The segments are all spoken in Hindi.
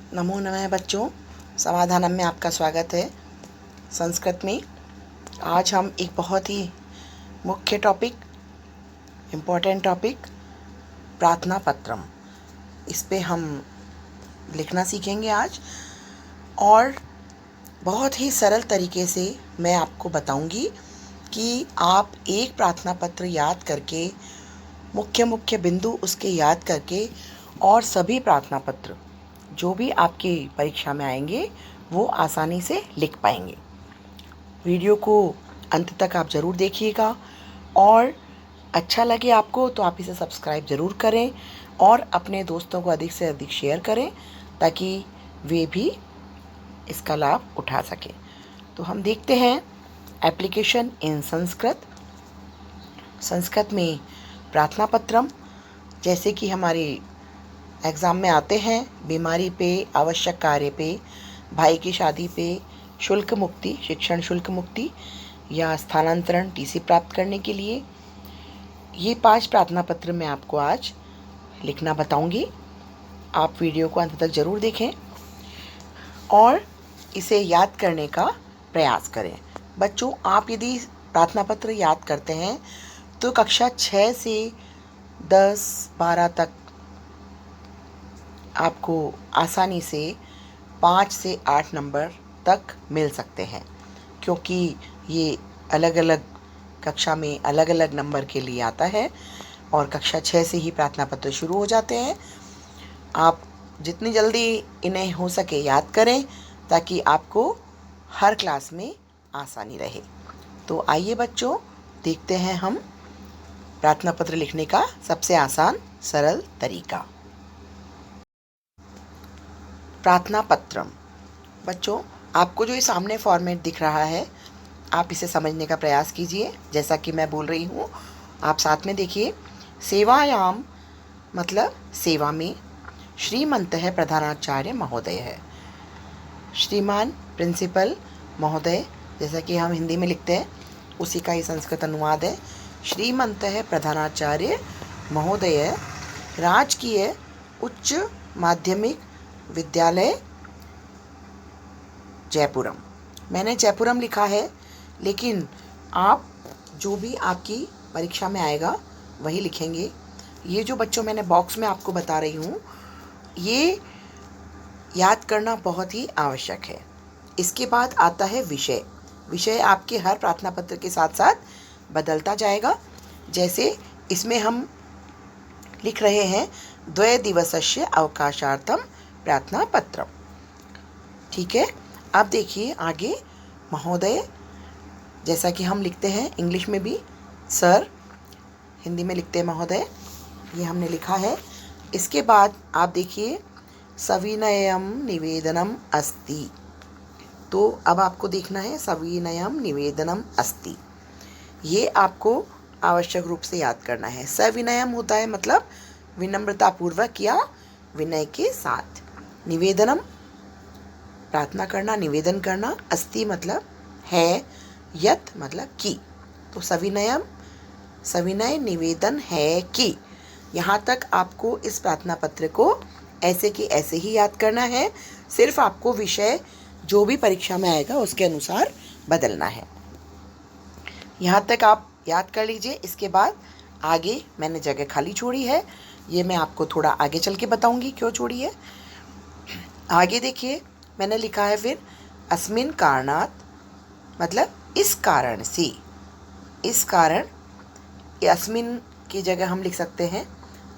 नमो नमः बच्चों, समाधानम में आपका स्वागत है। संस्कृत में आज हम एक बहुत ही मुख्य टॉपिक, इम्पोर्टेंट टॉपिक प्रार्थना पत्रम, इस पे हम लिखना सीखेंगे आज। और बहुत ही सरल तरीके से मैं आपको बताऊंगी कि आप एक प्रार्थना पत्र याद करके, मुख्य मुख्य बिंदु उसके याद करके, और सभी प्रार्थना पत्र जो भी आपकी परीक्षा में आएंगे वो आसानी से लिख पाएंगे। वीडियो को अंत तक आप ज़रूर देखिएगा और अच्छा लगे आपको तो आप इसे सब्सक्राइब ज़रूर करें और अपने दोस्तों को अधिक से अधिक शेयर करें ताकि वे भी इसका लाभ उठा सकें। तो हम देखते हैं एप्लीकेशन इन संस्कृत में प्रार्थना पत्रम, जैसे कि हमारे एग्ज़ाम में आते हैं बीमारी पे, आवश्यक कार्य पे, भाई की शादी पे, शुल्क मुक्ति, शिक्षण शुल्क मुक्ति या स्थानांतरण टीसी प्राप्त करने के लिए। ये 5 प्रार्थना पत्र मैं आपको आज लिखना बताऊंगी। आप वीडियो को अंत तक ज़रूर देखें और इसे याद करने का प्रयास करें। बच्चों, आप यदि प्रार्थना पत्र याद करते हैं तो कक्षा 6 से 10-12 तक आपको आसानी से 5 से 8 नंबर तक मिल सकते हैं, क्योंकि ये अलग अलग कक्षा में अलग अलग नंबर के लिए आता है और कक्षा 6 से ही प्रार्थना पत्र शुरू हो जाते हैं। आप जितनी जल्दी इन्हें हो सके याद करें ताकि आपको हर क्लास में आसानी रहे। तो आइए बच्चों, देखते हैं हम प्रार्थना पत्र लिखने का सबसे आसान सरल तरीका। प्रार्थना पत्रम। बच्चों, आपको जो ये सामने फॉर्मेट दिख रहा है, आप इसे समझने का प्रयास कीजिए। जैसा कि मैं बोल रही हूँ, आप साथ में देखिए। सेवायाम मतलब सेवा में, श्रीमंतः प्रधानाचार्य महोदय है। श्रीमान प्रिंसिपल महोदय, जैसा कि हम हिंदी में लिखते हैं, उसी का ही संस्कृत अनुवाद है। श्रीमंतः प्रधानाचार्य महोदय राजकीय उच्च माध्यमिक विद्यालय जयपुरम। मैंने जयपुरम लिखा है, लेकिन आप जो भी आपकी परीक्षा में आएगा वही लिखेंगे। ये जो बच्चों मैंने बॉक्स में आपको बता रही हूँ, ये याद करना बहुत ही आवश्यक है। इसके बाद आता है विषय। विषय आपके हर प्रार्थना पत्र के साथ साथ बदलता जाएगा। जैसे इसमें हम लिख रहे हैं 2 दिवसस्य अवकाशार्थम प्रार्थना पत्रम। ठीक है, अब देखिए आगे महोदय, जैसा कि हम लिखते हैं इंग्लिश में भी सर, हिंदी में लिखते हैं महोदय, ये हमने लिखा है। इसके बाद आप देखिए सविनयम निवेदनम अस्ति। तो अब आपको देखना है सविनयम निवेदनम अस्ति, ये आपको आवश्यक रूप से याद करना है। सविनयम होता है मतलब विनम्रतापूर्वक या विनय के साथ। निवेदनम प्रार्थना करना, निवेदन करना। अस्ति मतलब है, यत मतलब कि। तो सविनयम, सविनय निवेदन है कि। यहाँ तक आपको इस प्रार्थना पत्र को ऐसे के ऐसे ही याद करना है। सिर्फ आपको विषय जो भी परीक्षा में आएगा उसके अनुसार बदलना है। यहाँ तक आप याद कर लीजिए। इसके बाद आगे मैंने जगह खाली छोड़ी है, ये मैं आपको थोड़ा आगे चल के बताऊंगी क्यों छोड़ी है। आगे देखिए, मैंने लिखा है फिर अस्मिन कारणात, मतलब इस कारण से। इस कारण, अस्मिन की जगह हम लिख सकते हैं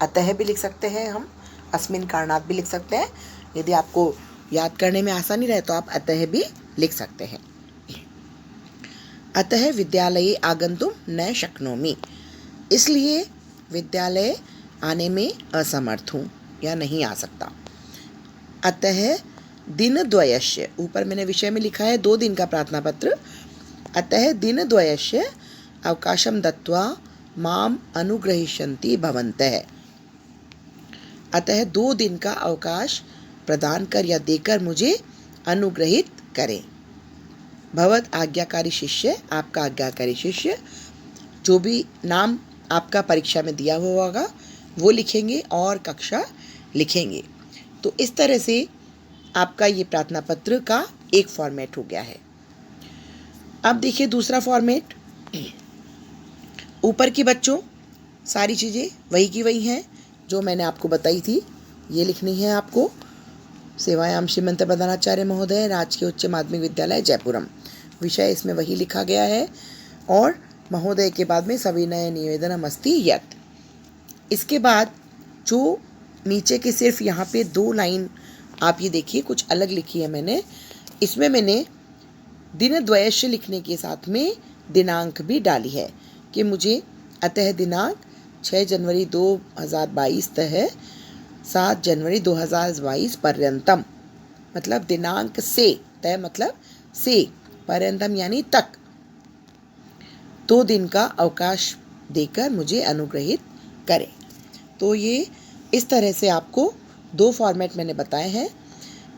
अतः भी लिख सकते हैं, हम अस्मिन कारणात भी लिख सकते हैं। यदि आपको याद करने में आसानी रहे तो आप अतः भी लिख सकते हैं। अतः विद्यालये आगन्तुं न शक्नोमि, इसलिए विद्यालय आने में असमर्थ हूँ या नहीं आ सकता। अतः दिनद्वयस्य, ऊपर मैंने विषय में लिखा है 2 दिन का प्रार्थना पत्र। अतः दिनद्वयस्य अवकाशं दत्त्वा माम अनुग्रहिष्यन्ति भवन्तः। अतः 2 दिन का अवकाश प्रदान कर या देकर मुझे अनुग्रहित करें। भवत आज्ञाकारी शिष्य, आपका आज्ञाकारी शिष्य। जो भी नाम आपका परीक्षा में दिया हुआ होगा वो लिखेंगे और कक्षा लिखेंगे। तो इस तरह से आपका ये प्रार्थना पत्र का एक फॉर्मेट हो गया है। अब देखिए दूसरा फॉर्मेट। ऊपर की बच्चों सारी चीज़ें वही की वही हैं जो मैंने आपको बताई थी। ये लिखनी है आपको। सेवायाम श्रीमंत प्रधानाचार्य महोदय, राजकीय उच्च माध्यमिक विद्यालय जयपुरम। विषय इसमें वही लिखा गया है और महोदय के बाद में सविनय निवेदनम अस्ति यत्। इसके बाद जो नीचे के सिर्फ यहाँ पे 2 लाइन आप ये देखिए कुछ अलग लिखी है मैंने। इसमें मैंने दिनद्वयस्य लिखने के साथ में दिनांक भी डाली है कि मुझे अतः दिनांक 6 जनवरी 2022 तः 7 जनवरी 2022 पर्यंतम, मतलब दिनांक से, तय मतलब से, पर्यंतम यानी तक 2 दिन का अवकाश देकर मुझे अनुग्रहित करें। तो ये इस तरह से आपको 2 फॉर्मेट मैंने बताए हैं।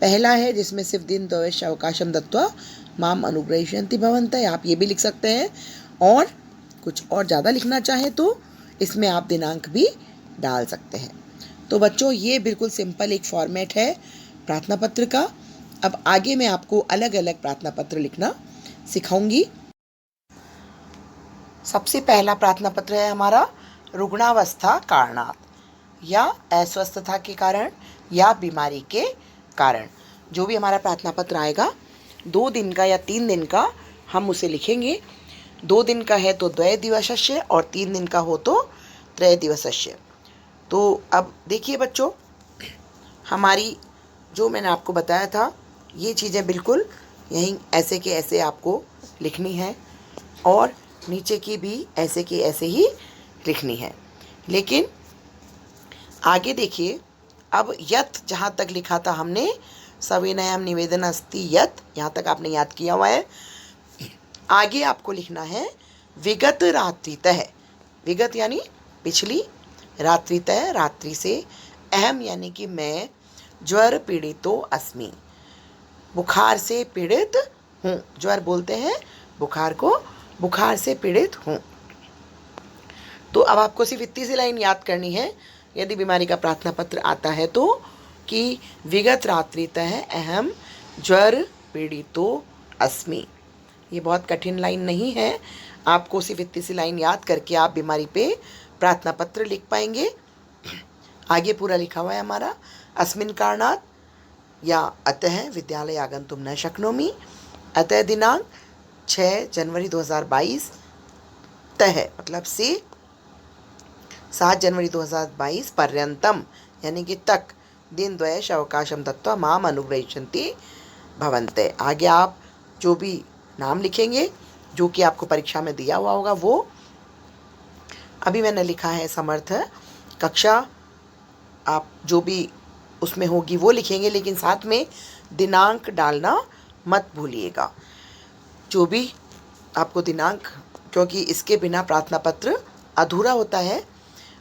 पहला है जिसमें सिर्फ दिन द्वयस्य अवकाशम दत्वा माम अनुग्रहिष्यन्ति भवन्तः, आप ये भी लिख सकते हैं, और कुछ और ज़्यादा लिखना चाहें तो इसमें आप दिनांक भी डाल सकते हैं। तो बच्चों ये बिल्कुल सिंपल एक फॉर्मेट है प्रार्थना पत्र का। अब आगे मैं आपको अलग अलग प्रार्थना पत्र लिखना सिखाऊंगी। सबसे पहला प्रार्थना पत्र है हमारा रुग्णावस्था कारणात्, या अस्वस्थता के कारण या बीमारी के कारण। जो भी हमारा प्रार्थना पत्र आएगा 2 दिन का या 3 दिन का हम उसे लिखेंगे। 2 दिन का है तो द्वय दिवसस्य और 3 दिन का हो तो त्रय दिवसस्य। तो अब देखिए बच्चों, हमारी जो मैंने आपको बताया था ये चीज़ें बिल्कुल यहीं ऐसे के ऐसे आपको लिखनी है और नीचे की भी ऐसे के ऐसे ही लिखनी है। लेकिन आगे देखिए, अब यत जहाँ तक लिखा था हमने, सविनयम निवेदन अस्ति यत, यहाँ तक आपने याद किया हुआ है। आगे आपको लिखना है विगत रात्रितः। विगत यानी पिछली, रात्रितः रात्रि से, अहम यानी कि मैं, ज्वर पीड़ितो अस्मि, बुखार से पीड़ित हूँ। ज्वर बोलते हैं बुखार को, बुखार से पीड़ित हूँ। तो अब आपको सिर्फ इतनी सी लाइन याद करनी है यदि बीमारी का प्रार्थना पत्र आता है तो, कि विगत रात्रितः अहम ज्वर पीड़ितो अस्मि। ये बहुत कठिन लाइन नहीं है, आपको सिर्फ इतनी सी लाइन याद करके आप बीमारी पे प्रार्थना पत्र लिख पाएंगे। आगे पूरा लिखा हुआ है हमारा, अस्मिन् कारणात् या अतः विद्यालय आगन्तुं न शक्नोमि, अतः दिनांक 6 जनवरी 2022 तः मतलब से 7 जनवरी 2022 पर्यंतम यानी कि तक दिन द्वयस्य अवकाशम दत्वा माम अनुग्रहिष्यन्ति भवन्तः। आगे आप जो भी नाम लिखेंगे जो कि आपको परीक्षा में दिया हुआ होगा वो, अभी मैंने लिखा है समर्थ कक्षा, आप जो भी उसमें होगी वो लिखेंगे, लेकिन साथ में दिनांक डालना मत भूलिएगा। जो भी आपको दिनांक, क्योंकि इसके बिना प्रार्थना पत्र अधूरा होता है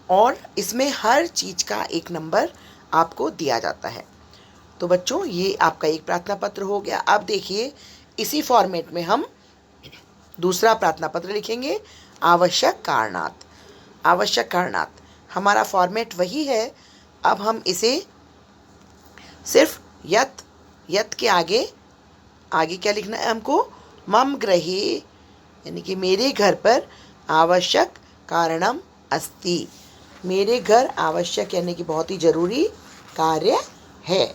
और इसमें हर चीज़ का एक नंबर आपको दिया जाता है। तो बच्चों ये आपका एक प्रार्थना पत्र हो गया। अब देखिए इसी फॉर्मेट में हम दूसरा प्रार्थना पत्र लिखेंगे, आवश्यक कारणात्। आवश्यक कारणात् हमारा फॉर्मेट वही है। अब हम इसे सिर्फ यत, यत के आगे क्या लिखना है हमको, मम गृहे यानी कि मेरे घर पर आवश्यक कारणम अस्ति, मेरे घर आवश्यक यानी कि बहुत ही ज़रूरी कार्य है।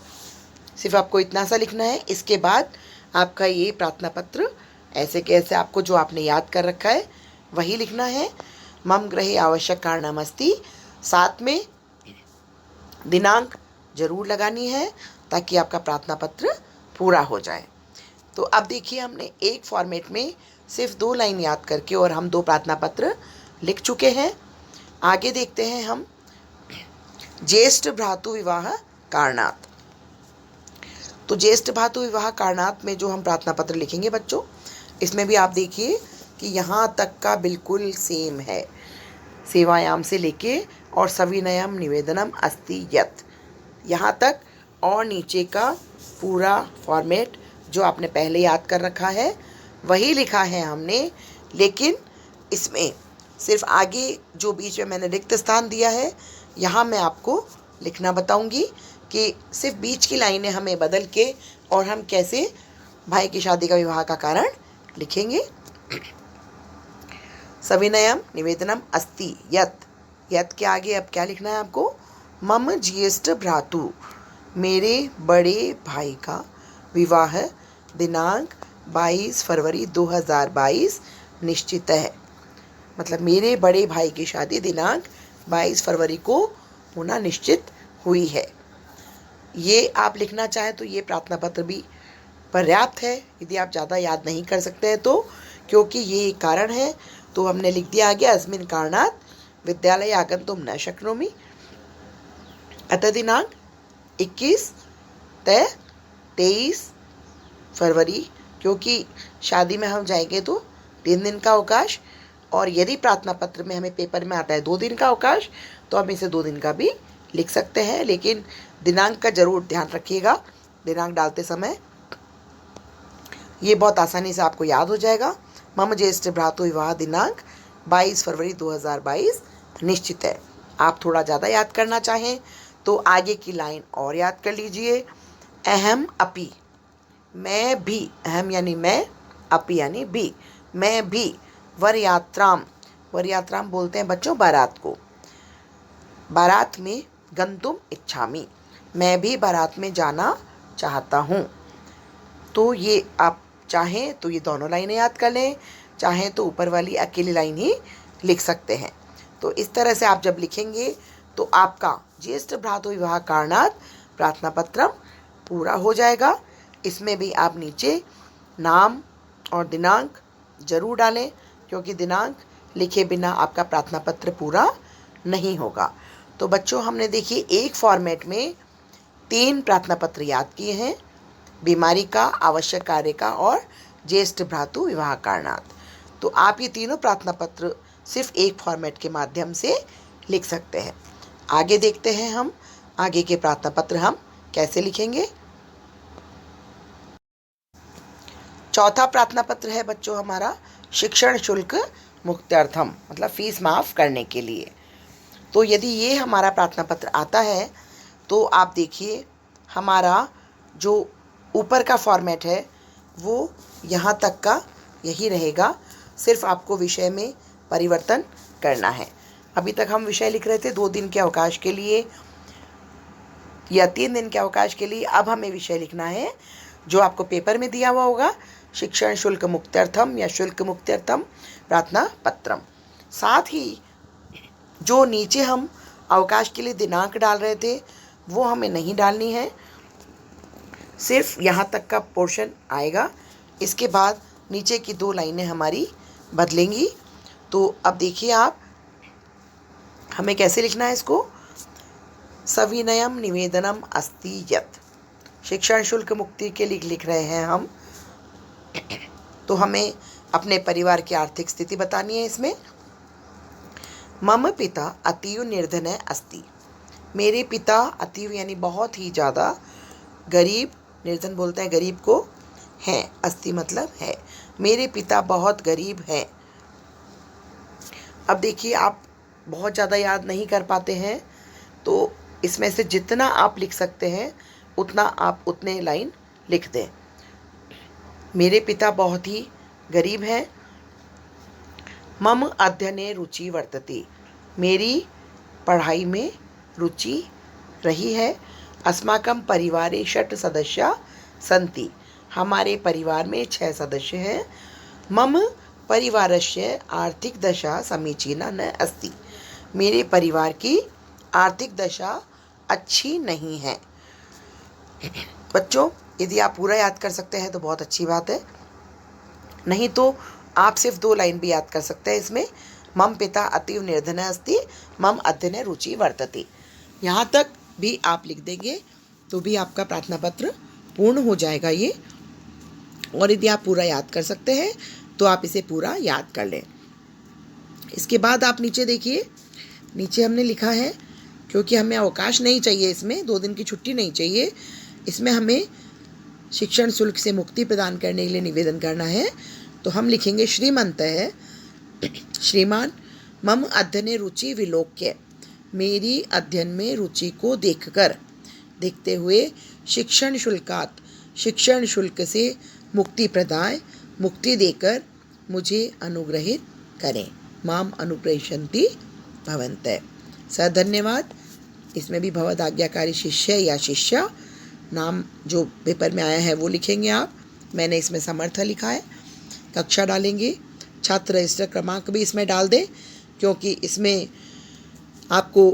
सिर्फ आपको इतना सा लिखना है। इसके बाद आपका ये प्रार्थना पत्र ऐसे कैसे आपको जो आपने याद कर रखा है वही लिखना है। मम गृहे आवश्यक कारणम अस्ति, साथ में दिनांक जरूर लगानी है ताकि आपका प्रार्थना पत्र पूरा हो जाए। तो अब देखिए हमने एक फॉर्मेट में सिर्फ 2 लाइन याद करके और हम 2 प्रार्थना पत्र लिख चुके हैं। आगे देखते हैं हम ज्येष्ठ भ्रातु विवाह कारणात्। तो ज्येष्ठ भ्रातु विवाह कारणात् में जो हम प्रार्थना पत्र लिखेंगे बच्चों, इसमें भी आप देखिए कि यहाँ तक का बिल्कुल सेम है, सेवायाम से लेके और सविनयम निवेदनम अस्ति यत्, यहाँ तक, और नीचे का पूरा फॉर्मेट जो आपने पहले याद कर रखा है वही लिखा है हमने। लेकिन इसमें सिर्फ आगे जो बीच में मैंने रिक्त स्थान दिया है यहाँ मैं आपको लिखना बताऊंगी कि सिर्फ बीच की लाइनें हमें बदल के और हम कैसे भाई की शादी का विवाह का कारण लिखेंगे। सविनयम निवेदनम अस्ति यत्, यत् के आगे अब क्या लिखना है आपको, मम ज्येष्ठ भ्रातु, मेरे बड़े भाई का विवाह दिनांक 22 फरवरी 2022 निश्चित है। मतलब मेरे बड़े भाई की शादी दिनांक 22 फरवरी को होना निश्चित हुई है। ये आप लिखना चाहें तो ये प्रार्थना पत्र भी पर्याप्त है, यदि आप ज़्यादा याद नहीं कर सकते हैं तो, क्योंकि ये एक कारण है तो हमने लिख दिया आगे, अस्मिन् कारणात् विद्यालय आगन्तुं न शक्नोमि, अतः दिनांक 21 तय 23 फरवरी, क्योंकि शादी में हम जाएंगे तो 3 दिन का अवकाश, और यदि प्रार्थना पत्र में हमें पेपर में आता है 2 दिन का अवकाश तो हम इसे 2 दिन का भी लिख सकते हैं, लेकिन दिनांक का जरूर ध्यान रखिएगा। दिनांक डालते समय ये बहुत आसानी से आपको याद हो जाएगा। मम ज्येष्ठ भ्रातु विवाह दिनांक 22 फरवरी 2022 निश्चित है। आप थोड़ा ज़्यादा याद करना चाहें तो आगे की लाइन और याद कर लीजिए। अहम अपि, मैं भी, अहम यानी मैं, अपि यानी भी, मैं भी वर यात्राम, वर यात्राम बोलते हैं बच्चों बारात को, बारात में गंतुम इच्छामि, मैं भी बारात में जाना चाहता हूँ। तो ये आप चाहें तो ये दोनों लाइनें याद कर लें, चाहें तो ऊपर वाली अकेली लाइन ही लिख सकते हैं। तो इस तरह से आप जब लिखेंगे तो आपका ज्येष्ठ भ्रातु विवाह कारणात् प्रार्थना पत्रम पूरा हो जाएगा। इसमें भी आप नीचे नाम और दिनांक जरूर डालें, क्योंकि दिनांक लिखे बिना आपका प्रार्थना पत्र पूरा नहीं होगा। तो बच्चों हमने देखिए एक फॉर्मेट में 3 प्रार्थना पत्र याद किए हैं, बीमारी का, आवश्यक कार्य का और ज्येष्ठ भ्रातु विवाह कारणात्। तो आप ये तीनों प्रार्थना पत्र सिर्फ एक फॉर्मेट के माध्यम से लिख सकते हैं। आगे देखते हैं हम आगे के प्रार्थना पत्र हम कैसे लिखेंगे। चौथा प्रार्थना पत्र है बच्चों हमारा शिक्षण शुल्क मुक्त्यर्थम, मतलब फीस माफ़ करने के लिए। तो यदि ये हमारा प्रार्थना पत्र आता है तो आप देखिए हमारा जो ऊपर का फॉर्मेट है वो यहाँ तक का यही रहेगा, सिर्फ आपको विषय में परिवर्तन करना है। अभी तक हम विषय लिख रहे थे 2 दिन के अवकाश के लिए या 3 दिन के अवकाश के लिए, अब हमें विषय लिखना है जो आपको पेपर में दिया हुआ होगा, शिक्षण शुल्क मुक्त्यर्थम या शुल्क मुक्त्यर्थम प्रार्थना पत्रम। साथ ही जो नीचे हम अवकाश के लिए दिनांक डाल रहे थे वो हमें नहीं डालनी है, सिर्फ यहाँ तक का पोर्शन आएगा, इसके बाद नीचे की 2 लाइनें हमारी बदलेंगी। तो अब देखिए आप हमें कैसे लिखना है इसको, सविनयम निवेदनम अस्ति यत्, शिक्षण शुल्क मुक्ति के लिए लिख रहे हैं हम, तो हमें अपने परिवार की आर्थिक स्थिति बतानी है इसमें। मम पिता अतीव निर्धन अस्ति, मेरे पिता अतीव यानी बहुत ही ज़्यादा गरीब, निर्धन बोलते हैं गरीब को, हैं, अस्ति मतलब है, मेरे पिता बहुत गरीब हैं। अब देखिए आप बहुत ज़्यादा याद नहीं कर पाते हैं तो इसमें से जितना आप लिख सकते हैं उतना आप उतने लाइन लिख दें। मेरे पिता बहुत ही गरीब हैं। मम अध्ययने रुचि वर्तते, मेरी पढ़ाई में रुचि रही है। अस्माकं परिवारे 6 सदस्या सन्ति, हमारे परिवार में 6 सदस्य हैं। मम परिवारस्य आर्थिक दशा समीचीना न अस्ति, मेरे परिवार की आर्थिक दशा अच्छी नहीं है। बच्चों यदि आप पूरा याद कर सकते हैं तो बहुत अच्छी बात है, नहीं तो आप सिर्फ 2 लाइन भी याद कर सकते हैं इसमें, मम पिता अतीव निर्धन अस्ति, मम अध्ययने रुचि वर्तते, यहाँ तक भी आप लिख देंगे तो भी आपका प्रार्थना पत्र पूर्ण हो जाएगा ये। और यदि आप पूरा याद कर सकते हैं तो आप इसे पूरा याद कर लें। इसके बाद आप नीचे देखिए, नीचे हमने लिखा है, क्योंकि हमें अवकाश नहीं चाहिए, इसमें 2 दिन की छुट्टी नहीं चाहिए, इसमें हमें शिक्षण शुल्क से मुक्ति प्रदान करने के लिए निवेदन करना है। तो हम लिखेंगे श्रीमंतः श्रीमान मम अध्ययने रुचि विलोक्य, मेरी अध्ययन में रुचि को देखकर, देखते हुए शिक्षण शुल्क से मुक्ति देकर मुझे अनुग्रहित करें। माम अनुग्रहिष्यन्ति भवन्तः। धन्यवाद। इसमें भी भवद आज्ञाकारी शिष्य या शिष्या नाम जो पेपर में आया है वो लिखेंगे आप। मैंने इसमें समर्थ लिखा है। कक्षा डालेंगे, छात्र रजिस्टर क्रमांक भी इसमें डाल दें, क्योंकि इसमें आपको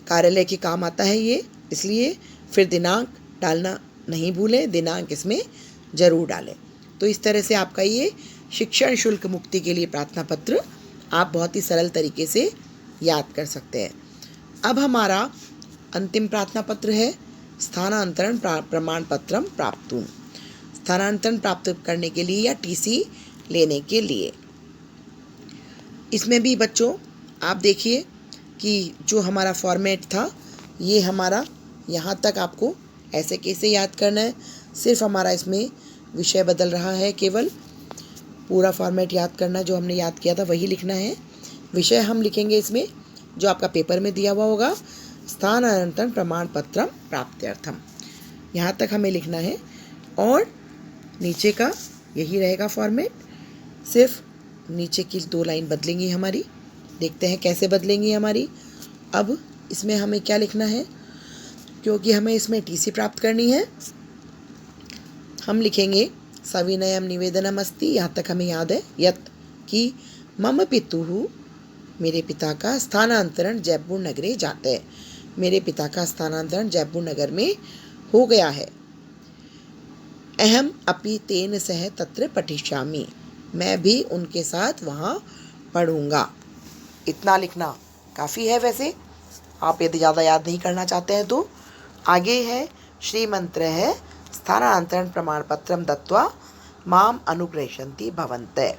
कार्यालय के काम आता है ये, इसलिए फिर दिनांक डालना नहीं भूलें, दिनांक इसमें ज़रूर डालें। तो इस तरह से आपका ये शिक्षण शुल्क मुक्ति के लिए प्रार्थना पत्र आप बहुत ही सरल तरीके से याद कर सकते हैं। अब हमारा अंतिम प्रार्थना पत्र है स्थानांतरण प्रमाण पत्रम प्राप्तुम। स्थानांतरण प्राप्त करने के लिए या टीसी लेने के लिए। इसमें भी बच्चों आप देखिए कि जो हमारा फॉर्मेट था ये हमारा यहाँ तक आपको ऐसे कैसे याद करना है। सिर्फ हमारा इसमें विषय बदल रहा है, केवल पूरा फॉर्मेट याद करना जो हमने याद किया था वही लिखना है। विषय हम लिखेंगे इसमें जो आपका पेपर में दिया हुआ होगा, स्थानांतरण प्रमाण पत्रम प्राप्त्यर्थम, यहाँ तक हमें लिखना है। और नीचे का यही रहेगा फॉर्मेट, सिर्फ नीचे की 2 लाइन बदलेंगी हमारी। देखते हैं कैसे बदलेंगी हमारी। अब इसमें हमें क्या लिखना है, क्योंकि हमें इसमें टीसी प्राप्त करनी है, हम लिखेंगे सविनयम निवेदनम अस्ति। यहाँ तक हमें याद है यत कि मम पितुः, मेरे पिता का स्थानांतरण जयपुर नगरे जाते हैं। मेरे पिता का स्थानांतरण जयपुर नगर में हो गया है। अहम अपि तेन सह तत्र पठिष्यामि, मैं भी उनके साथ वहाँ पढ़ूंगा। इतना लिखना काफ़ी है। वैसे आप यदि ज़्यादा याद नहीं करना चाहते हैं तो आगे है श्रीमंत्र है स्थानांतरण प्रमाण पत्रम दत्वा माम अनुग्रहिष्यन्ति भवन्तः।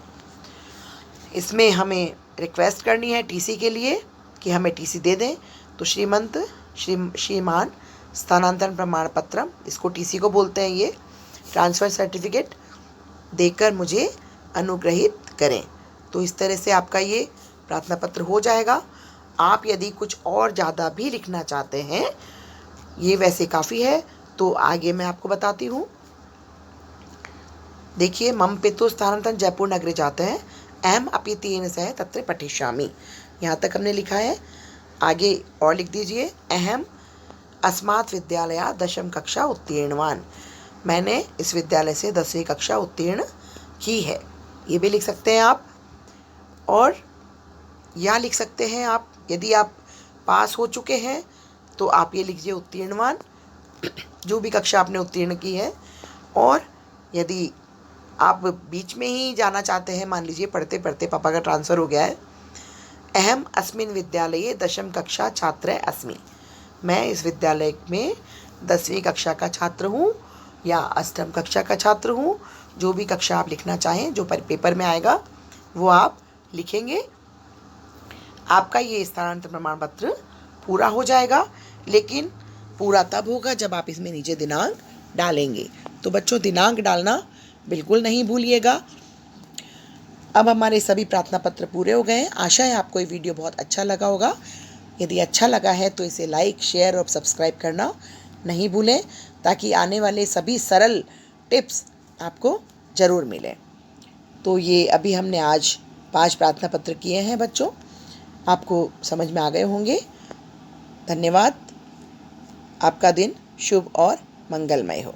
इसमें हमें रिक्वेस्ट करनी है टीसी के लिए कि हमें टीसी दे दें। तो श्रीमान स्थानांतरण प्रमाण पत्रम, इसको टीसी को बोलते हैं, ये ट्रांसफ़र सर्टिफिकेट देकर मुझे अनुग्रहित करें। तो इस तरह से आपका ये प्रार्थना पत्र हो जाएगा। आप यदि कुछ और ज़्यादा भी लिखना चाहते हैं, ये वैसे काफ़ी है, तो आगे मैं आपको बताती हूँ। देखिए, मम पितुः स्थानांतरण जयपुर नगरे जाते हैं, अहम अपि तेन सह तत्र पठिष्यामि, यहाँ तक हमने लिखा है। आगे और लिख दीजिए, अहम अस्मात् विद्यालयात् 10वीं कक्षा उत्तीर्णवान, मैंने इस विद्यालय से 10वीं कक्षा उत्तीर्ण की है। ये भी लिख सकते हैं आप। और या लिख सकते हैं आप, यदि आप पास हो चुके हैं तो आप ये लिखिए उत्तीर्णवान, जो भी कक्षा आपने उत्तीर्ण की है। और यदि आप बीच में ही जाना चाहते हैं, मान लीजिए पढ़ते पढ़ते पापा का ट्रांसफ़र हो गया है, अहम अस्मिन् विद्यालये 10वीं कक्षा छात्र अस्मि, मैं इस विद्यालय में 10वीं कक्षा का छात्र हूँ या 8वीं कक्षा का छात्र हूँ। जो भी कक्षा आप लिखना चाहें, जो पेपर में आएगा वो आप लिखेंगे। आपका ये स्थानांतरण प्रमाण पत्र पूरा हो जाएगा, लेकिन पूरा तब होगा जब आप इसमें नीचे दिनांक डालेंगे। तो बच्चों, दिनांक डालना बिल्कुल नहीं भूलिएगा। अब हमारे सभी प्रार्थना पत्र पूरे हो गए हैं। आशा है आपको ये वीडियो बहुत अच्छा लगा होगा। यदि अच्छा लगा है तो इसे लाइक, शेयर और सब्सक्राइब करना नहीं भूलें, ताकि आने वाले सभी सरल टिप्स आपको ज़रूर मिलें। तो ये अभी हमने आज 5 प्रार्थना पत्र किए हैं बच्चों, आपको समझ में आ गए होंगे। धन्यवाद। आपका दिन शुभ और मंगलमय हो।